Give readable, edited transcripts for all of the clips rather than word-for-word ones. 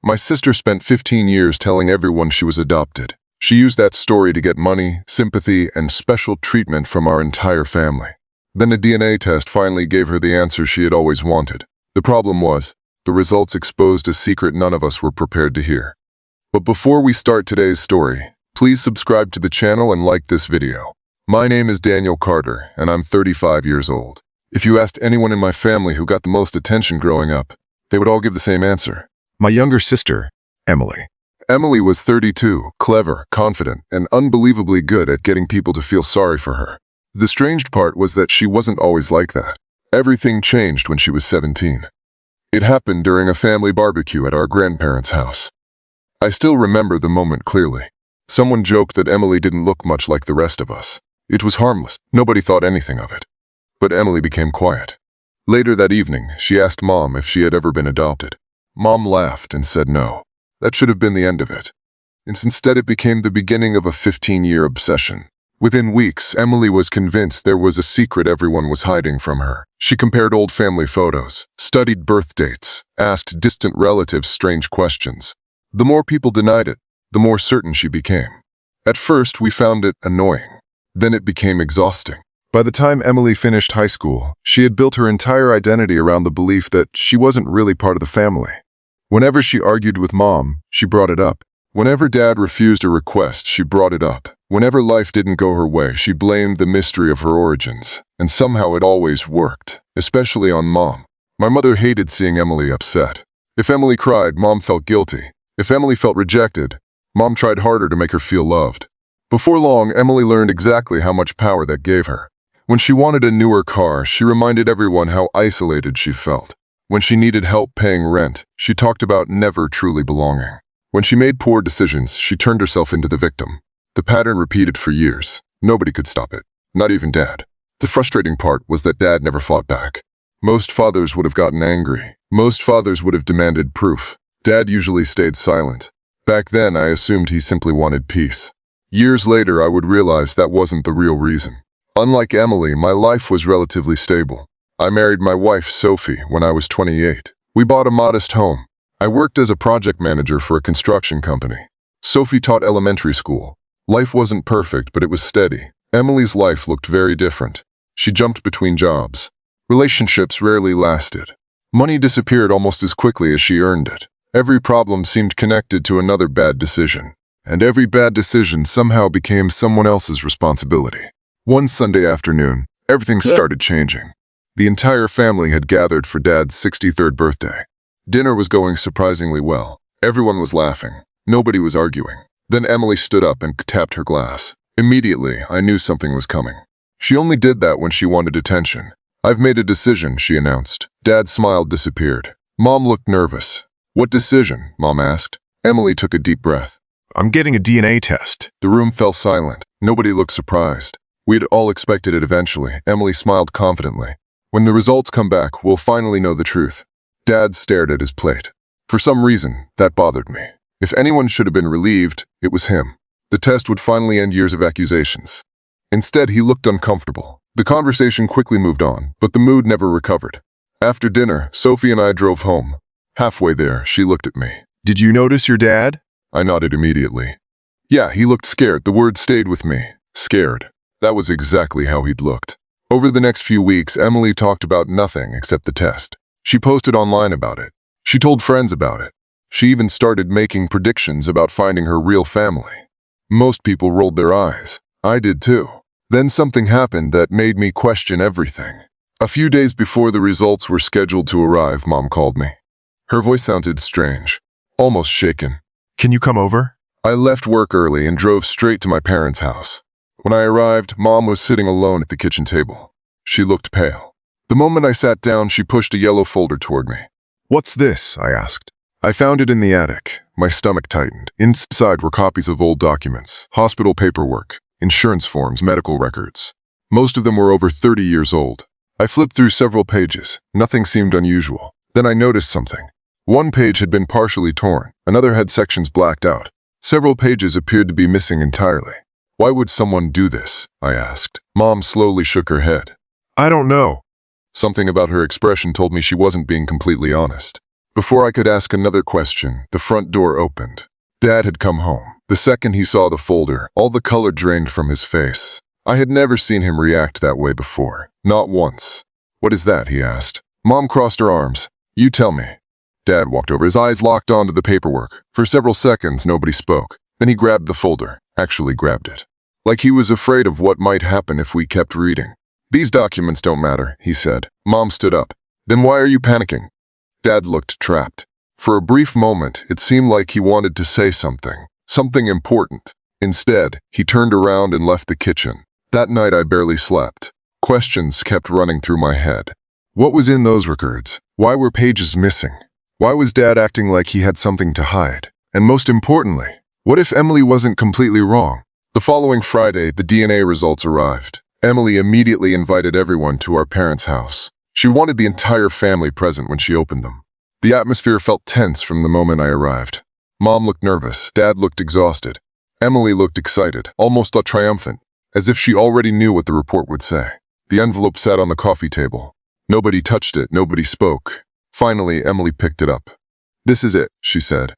My sister spent 15 years telling everyone she was adopted. She used that story to get money, sympathy, and special treatment from our entire family. Then a DNA test finally gave her the answer she had always wanted. The problem was, the results exposed a secret none of us were prepared to hear. But before we start today's story, please subscribe to the channel and like this video. My name is Daniel Carter, and I'm 35 years old. If you asked anyone in my family who got the most attention growing up, they would all give the same answer. My younger sister, Emily. Emily was 32, clever, confident, and unbelievably good at getting people to feel sorry for her. The strange part was that she wasn't always like that. Everything changed when she was 17. It happened during a family barbecue at our grandparents' house. I still remember the moment clearly. Someone joked that Emily didn't look much like the rest of us. It was harmless. Nobody thought anything of it. But Emily became quiet. Later that evening, she asked Mom if she had ever been adopted. Mom laughed and said no. That should have been the end of it. Instead, it became the beginning of a 15-year obsession. Within weeks, Emily was convinced there was a secret everyone was hiding from her. She compared old family photos, studied birth dates, asked distant relatives strange questions. The more people denied it, the more certain she became. At first, we found it annoying. Then it became exhausting. By the time Emily finished high school, she had built her entire identity around the belief that she wasn't really part of the family. Whenever she argued with Mom, she brought it up. Whenever Dad refused a request, she brought it up. Whenever life didn't go her way, she blamed the mystery of her origins. And somehow it always worked, especially on Mom. My mother hated seeing Emily upset. If Emily cried, Mom felt guilty. If Emily felt rejected, Mom tried harder to make her feel loved. Before long, Emily learned exactly how much power that gave her. When she wanted a newer car, she reminded everyone how isolated she felt. When she needed help paying rent, she talked about never truly belonging. When she made poor decisions, she turned herself into the victim. The pattern repeated for years. Nobody could stop it, not even Dad. The frustrating part was that Dad never fought back. Most fathers would have gotten angry. Most fathers would have demanded proof. Dad usually stayed silent. Back then, I assumed he simply wanted peace. Years later, I would realize that wasn't the real reason. Unlike Emily, my life was relatively stable. I married my wife, Sophie, when I was 28. We bought a modest home. I worked as a project manager for a construction company. Sophie taught elementary school. Life wasn't perfect, but it was steady. Emily's life looked very different. She jumped between jobs. Relationships rarely lasted. Money disappeared almost as quickly as she earned it. Every problem seemed connected to another bad decision. And every bad decision somehow became someone else's responsibility. One Sunday afternoon, everything started changing. The entire family had gathered for Dad's 63rd birthday. Dinner was going surprisingly well. Everyone was laughing. Nobody was arguing. Then Emily stood up and tapped her glass. Immediately, I knew something was coming. She only did that when she wanted attention. "I've made a decision," she announced. Dad's smile disappeared. Mom looked nervous. "What decision?" Mom asked. Emily took a deep breath. "I'm getting a DNA test." The room fell silent. Nobody looked surprised. We'd all expected it eventually. Emily smiled confidently. "When the results come back, we'll finally know the truth." Dad stared at his plate. For some reason, that bothered me. If anyone should have been relieved, it was him. The test would finally end years of accusations. Instead, he looked uncomfortable. The conversation quickly moved on, but the mood never recovered. After dinner, Sophie and I drove home. Halfway there, she looked at me. "Did you notice your dad?" I nodded immediately. Yeah, he looked scared. The word stayed with me. Scared. That was exactly how he'd looked. Over the next few weeks, Emily talked about nothing except the test. She posted online about it. She told friends about it. She even started making predictions about finding her real family. Most people rolled their eyes. I did too. Then something happened that made me question everything. A few days before the results were scheduled to arrive, Mom called me. Her voice sounded strange, almost shaken. "Can you come over?" I left work early and drove straight to my parents' house. When I arrived, Mom was sitting alone at the kitchen table. She looked pale. The moment I sat down, she pushed a yellow folder toward me. "What's this?" I asked. I found it in the attic. My stomach tightened. Inside were copies of old documents, hospital paperwork, insurance forms, medical records. Most of them were over 30 years old. I flipped through several pages. Nothing seemed unusual. Then I noticed something. One page had been partially torn. Another had sections blacked out. Several pages appeared to be missing entirely. "Why would someone do this?" I asked. Mom slowly shook her head. "I don't know." Something about her expression told me she wasn't being completely honest. Before I could ask another question, the front door opened. Dad had come home. The second he saw the folder, all the color drained from his face. I had never seen him react that way before. Not once. "What is that?" he asked. Mom crossed her arms. "You tell me." Dad walked over, his eyes locked onto the paperwork. For several seconds, nobody spoke. Then he grabbed the folder, actually grabbed it. Like he was afraid of what might happen if we kept reading. "These documents don't matter," he said. Mom stood up. "Then why are you panicking?" Dad looked trapped. For a brief moment, it seemed like he wanted to say something important. Instead, he turned around and left the kitchen. That night I barely slept. Questions kept running through my head. What was in those records? Why were pages missing? Why was Dad acting like he had something to hide? And most importantly, what if Emily wasn't completely wrong? The following Friday, the DNA results arrived. Emily immediately invited everyone to our parents' house. She wanted the entire family present when she opened them. The atmosphere felt tense from the moment I arrived. Mom looked nervous, Dad looked exhausted. Emily looked excited, almost triumphant, as if she already knew what the report would say. The envelope sat on the coffee table. Nobody touched it, nobody spoke. Finally, Emily picked it up. "This is it," she said.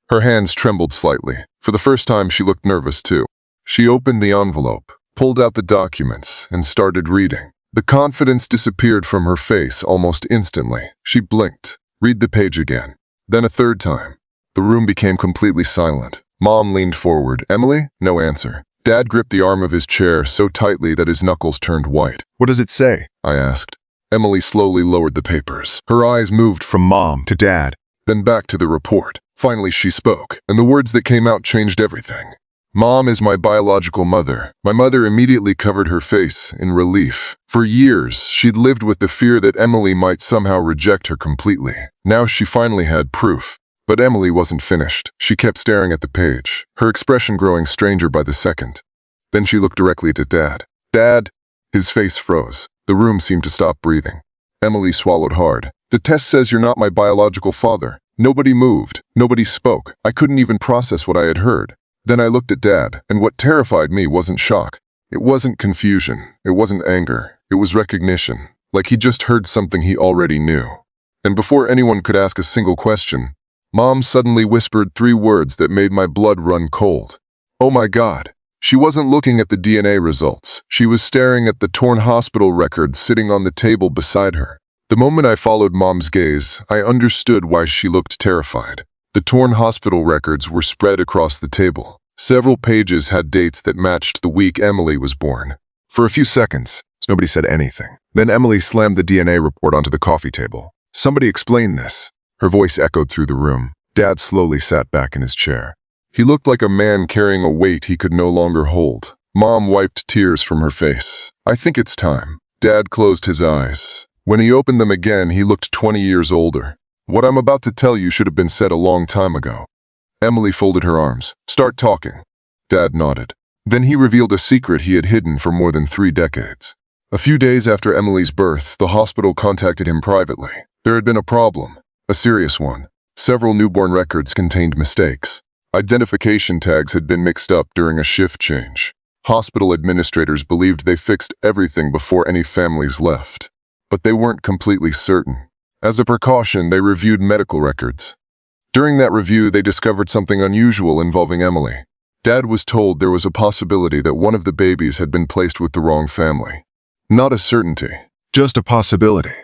Her hands trembled slightly. For the first time, she looked nervous too. She opened the envelope, pulled out the documents, and started reading. The confidence disappeared from her face almost instantly. She blinked. "Read the page again." Then a third time. The room became completely silent. Mom leaned forward. "Emily?" No answer. Dad gripped the arm of his chair so tightly that his knuckles turned white. What does it say? I asked. Emily slowly lowered the papers. Her eyes moved From Mom to Dad. then back to the report. Finally, she spoke, and the words that came out changed everything. "Mom is my biological mother." My mother immediately covered her face in relief. For years, she'd lived with the fear that Emily might somehow reject her completely. Now she finally had proof. But Emily wasn't finished. She kept staring at the page, her expression growing stranger by the second. Then she looked directly at Dad. "Dad?" His face froze. The room seemed to stop breathing. Emily swallowed hard. "The test says you're not my biological father." Nobody moved. Nobody spoke. I couldn't even process what I had heard. Then I looked at Dad, and what terrified me wasn't shock. It wasn't confusion. It wasn't anger. It was recognition, like he just heard something he already knew. And before anyone could ask a single question, Mom suddenly whispered 3 words that made my blood run cold. "Oh my God." She wasn't looking at the DNA results. She was staring at the torn hospital records sitting on the table beside her. The moment I followed Mom's gaze, I understood why she looked terrified. The torn hospital records were spread across the table. Several pages had dates that matched the week Emily was born. For a few seconds, nobody said anything. Then Emily slammed the DNA report onto the coffee table. "Somebody explain this." Her voice echoed through the room. Dad slowly sat back in his chair. He looked like a man carrying a weight he could no longer hold. Mom wiped tears from her face. "I think it's time." Dad closed his eyes. When he opened them again, he looked 20 years older. "What I'm about to tell you should have been said a long time ago." Emily folded her arms. "Start talking." Dad nodded. Then he revealed a secret he had hidden for more than 3 decades. A few days after Emily's birth, the hospital contacted him privately. There had been a problem, a serious one. Several newborn records contained mistakes. Identification tags had been mixed up during a shift change. Hospital administrators believed they fixed everything before any families left. But they weren't completely certain. As a precaution, they reviewed medical records. During that review, they discovered something unusual involving Emily. Dad was told there was a possibility that one of the babies had been placed with the wrong family. Not a certainty. Just a possibility.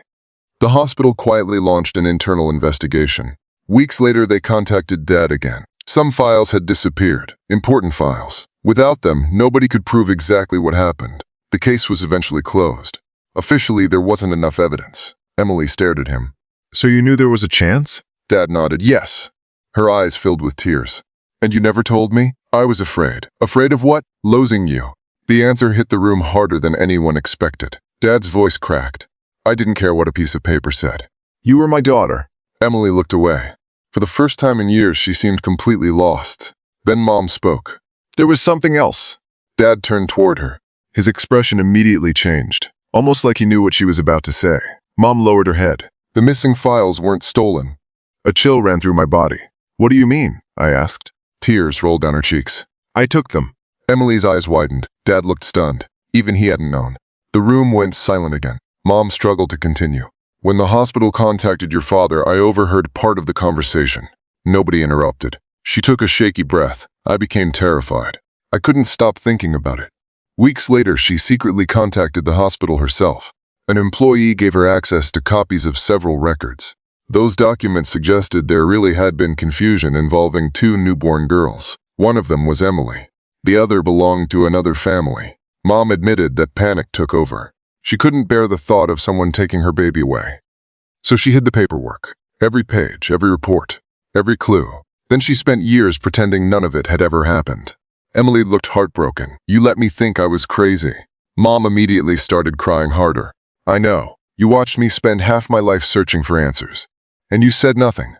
The hospital quietly launched an internal investigation. Weeks later, they contacted Dad again. Some files had disappeared, important files. Without them, nobody could prove exactly what happened. The case was eventually closed. Officially, there wasn't enough evidence. Emily stared at him. "So you knew there was a chance?" Dad nodded. "Yes." Her eyes filled with tears. "And you never told me?" "I was afraid." "Afraid of what?" "Losing you." The answer hit the room harder than anyone expected. Dad's voice cracked. "I didn't care what a piece of paper said." "You were my daughter." Emily looked away. For the first time in years, she seemed completely lost. Then Mom spoke. "There was something else." Dad turned toward her. His expression immediately changed, almost like he knew what she was about to say. Mom lowered her head. "The missing files weren't stolen." A chill ran through my body. "What do you mean?" I asked. Tears rolled down her cheeks. "I took them." Emily's eyes widened. Dad looked stunned. Even he hadn't known. The room went silent again. Mom struggled to continue. When the hospital contacted your father, I overheard part of the conversation. Nobody interrupted. She took a shaky breath. I became terrified. I couldn't stop thinking about it. Weeks later, she secretly contacted the hospital herself. An employee gave her access to copies of several records. Those documents suggested there really had been confusion involving 2 newborn girls. One of them was Emily. The other belonged to another family. Mom admitted that panic took over. She couldn't bear the thought of someone taking her baby away. So she hid the paperwork. Every page, every report, every clue. Then she spent years pretending none of it had ever happened. Emily looked heartbroken. You let me think I was crazy. Mom immediately started crying harder. I know. You watched me spend half my life searching for answers. And you said nothing.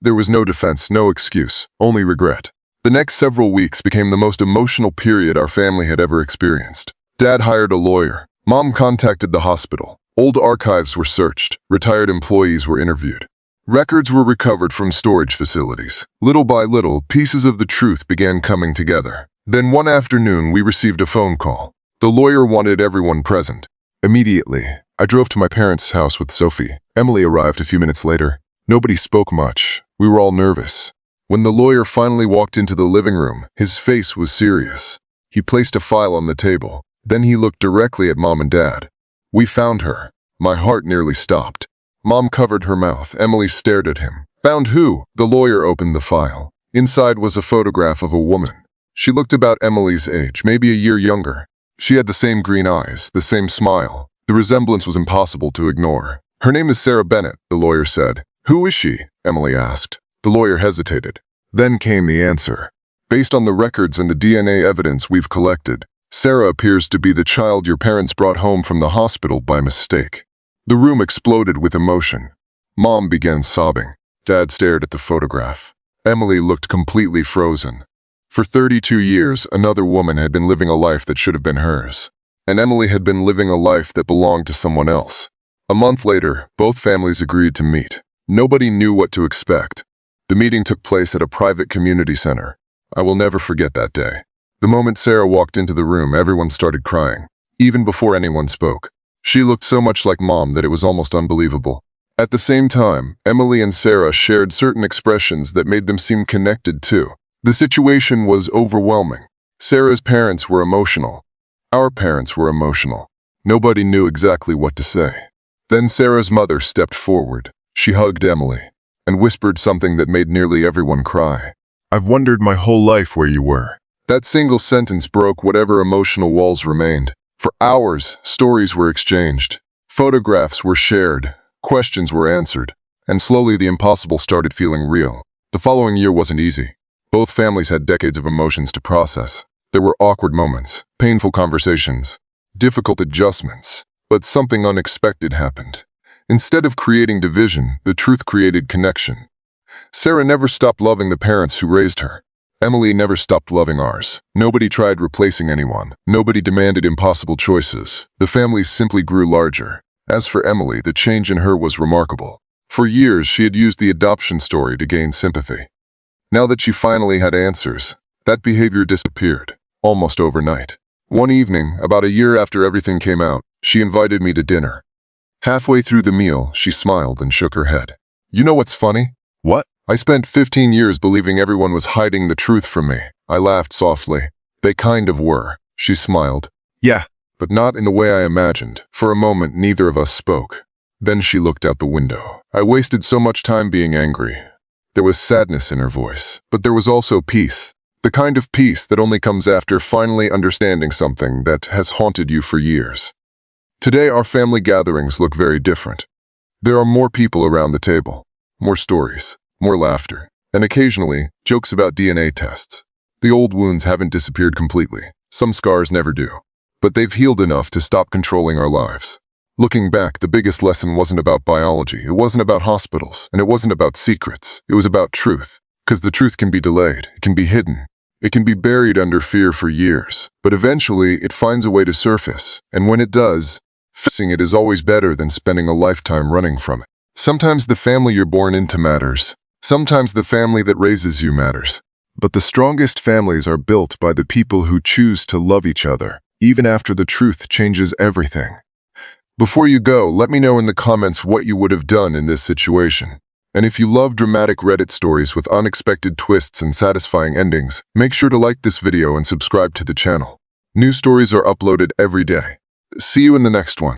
There was no defense, no excuse, only regret. The next several weeks became the most emotional period our family had ever experienced. Dad hired a lawyer. Mom contacted the hospital. Old archives were searched. Retired employees were interviewed. Records were recovered from storage facilities. Little by little, pieces of the truth began coming together. Then one afternoon, we received a phone call. The lawyer wanted everyone present. Immediately, I drove to my parents' house with Sophie. Emily arrived a few minutes later. Nobody spoke much. We were all nervous. When the lawyer finally walked into the living room, his face was serious. He placed a file on the table. Then he looked directly at Mom and Dad. We found her. My heart nearly stopped. Mom covered her mouth. Emily stared at him. Found who? The lawyer opened the file. Inside was a photograph of a woman. She looked about Emily's age, maybe a year younger. She had the same green eyes, the same smile. The resemblance was impossible to ignore. Her name is Sarah Bennett, the lawyer said. Who is she? Emily asked. The lawyer hesitated. Then came the answer. Based on the records and the DNA evidence we've collected, Sarah appears to be the child your parents brought home from the hospital by mistake. The room exploded with emotion. Mom began sobbing. Dad stared at the photograph. Emily looked completely frozen. For 32 years, another woman had been living a life that should have been hers. And Emily had been living a life that belonged to someone else. A month later, both families agreed to meet. Nobody knew what to expect. The meeting took place at a private community center. I will never forget that day. The moment Sarah walked into the room, everyone started crying, even before anyone spoke. She looked so much like Mom that it was almost unbelievable. At the same time, Emily and Sarah shared certain expressions that made them seem connected too. The situation was overwhelming. Sarah's parents were emotional. Our parents were emotional. Nobody knew exactly what to say. Then Sarah's mother stepped forward. She hugged Emily and whispered something that made nearly everyone cry. I've wondered my whole life where you were. That single sentence broke whatever emotional walls remained. For hours, stories were exchanged. Photographs were shared. Questions were answered. And slowly the impossible started feeling real. The following year wasn't easy. Both families had decades of emotions to process. There were awkward moments, painful conversations, difficult adjustments. But something unexpected happened. Instead of creating division, the truth created connection. Sarah never stopped loving the parents who raised her. Emily never stopped loving ours. Nobody tried replacing anyone. Nobody demanded impossible choices. The families simply grew larger. As for Emily, the change in her was remarkable. For years, she had used the adoption story to gain sympathy. Now that she finally had answers, that behavior disappeared, almost overnight. One evening, about a year after everything came out, she invited me to dinner. Halfway through the meal, she smiled and shook her head. You know what's funny? What? I spent 15 years believing everyone was hiding the truth from me. I laughed softly. They kind of were. She smiled. Yeah, but not in the way I imagined. For a moment, neither of us spoke. Then she looked out the window. I wasted so much time being angry. There was sadness in her voice, but there was also peace. The kind of peace that only comes after finally understanding something that has haunted you for years. Today, our family gatherings look very different. There are more people around the table, more stories, more laughter, and occasionally, jokes about DNA tests. The old wounds haven't disappeared completely. Some scars never do. But they've healed enough to stop controlling our lives. Looking back, the biggest lesson wasn't about biology, it wasn't about hospitals, and it wasn't about secrets. It was about truth. Because the truth can be delayed, it can be hidden, it can be buried under fear for years. But eventually, it finds a way to surface, and when it does, facing it is always better than spending a lifetime running from it. Sometimes the family you're born into matters. Sometimes the family that raises you matters. But the strongest families are built by the people who choose to love each other, even after the truth changes everything. Before you go, let me know in the comments what you would have done in this situation. And if you love dramatic Reddit stories with unexpected twists and satisfying endings, make sure to like this video and subscribe to the channel. New stories are uploaded every day. See you in the next one.